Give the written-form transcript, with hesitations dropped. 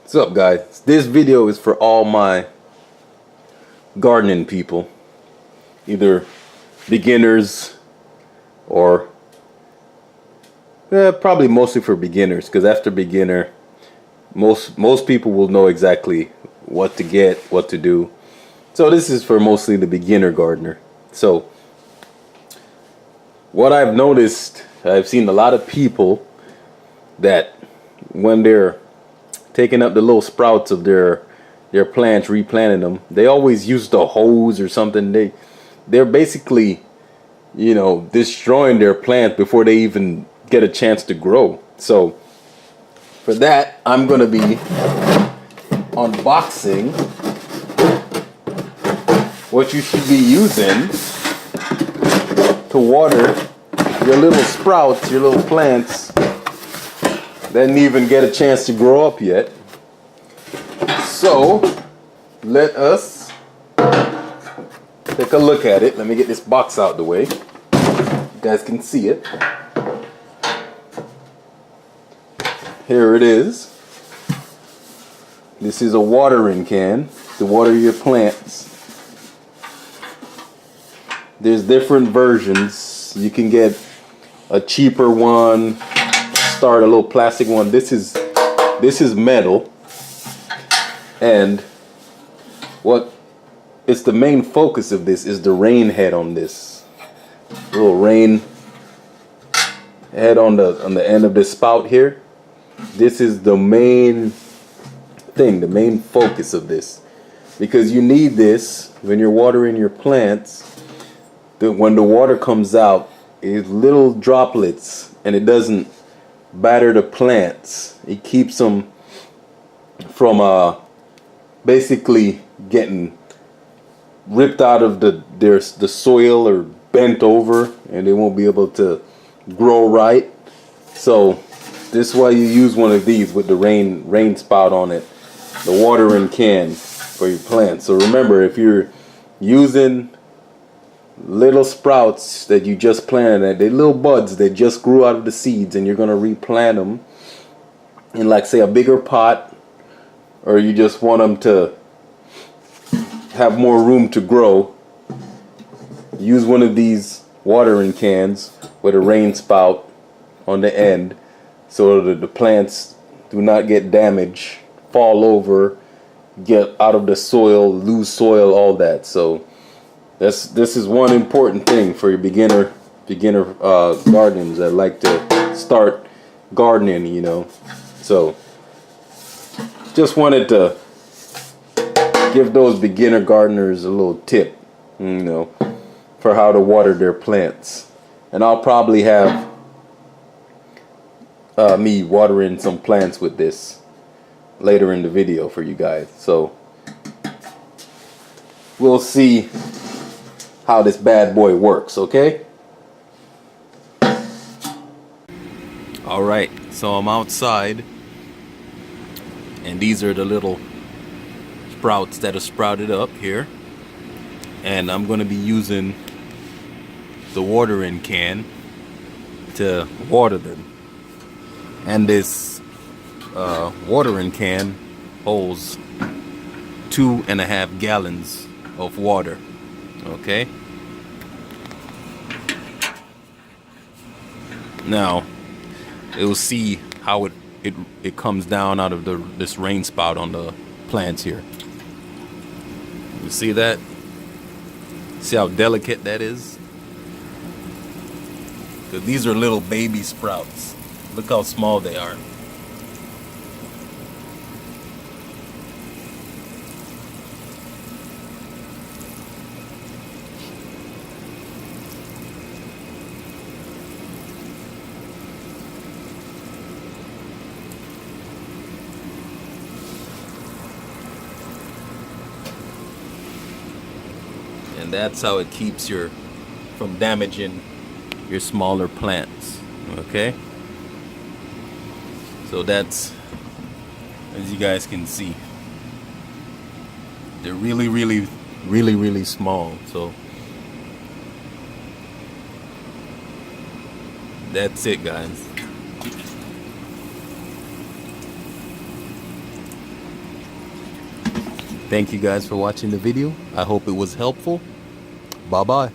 What's up, guys? This video is for all my gardening people, either beginners or probably mostly for beginners, because after beginner most people will know exactly what to get, what to do. So this is for mostly the beginner gardener. So what I've noticed, I've seen a lot of people that when they're taking up the little sprouts of their plants, replanting them, they always use the hose or something. They're basically, destroying their plants before they even get a chance to grow. So for that, I'm gonna be unboxing what you should be using to water your little sprouts, your little plants that didn't even get a chance to grow up yet. So let us take a look at it. Let me get this box out the way. You guys can see it. Here it is. This is a watering can to water your plants. There's different versions. You can get a cheaper one, start a little plastic one. This is metal, and what it's the main focus of this is the rain head on this little rain head on the end of this spout here. This is the main thing, the main focus of this, because you need this when you're watering your plants. When the water comes out, it's little droplets, and it doesn't batter the plants. It keeps them from basically getting ripped out of the soil or bent over, and they won't be able to grow right. So this is why you use one of these with the rain spout on it, the watering can for your plants. So remember, if you're using little sprouts that you just planted, they're little buds that just grew out of the seeds, and you're going to replant them in, like, say, a bigger pot, or you just want them to have more room to grow, use one of these watering cans with a rain spout on the end, so that the plants do not get damaged, fall over, get out of the soil, lose soil, all that. So this is one important thing for your beginner gardeners that like to start gardening, So just wanted to give those beginner gardeners a little tip, for how to water their plants. And I'll probably have me watering some plants with this later in the video for you guys. So we'll see how this bad boy works, okay? Alright, so I'm outside, and these are the little sprouts that are sprouted up here, and I'm going to be using the watering can to water them. And this watering can holds 2.5 gallons of water. Okay. Now you'll see how it comes down out of this rain spout on the plants here. You see that? See how delicate that is? Because these are little baby sprouts. Look how small they are. And that's how it keeps from damaging your smaller plants. Okay? So that's, as you guys can see, they're really small. So that's it, guys. Thank you guys for watching the video. I hope it was helpful. Bye bye.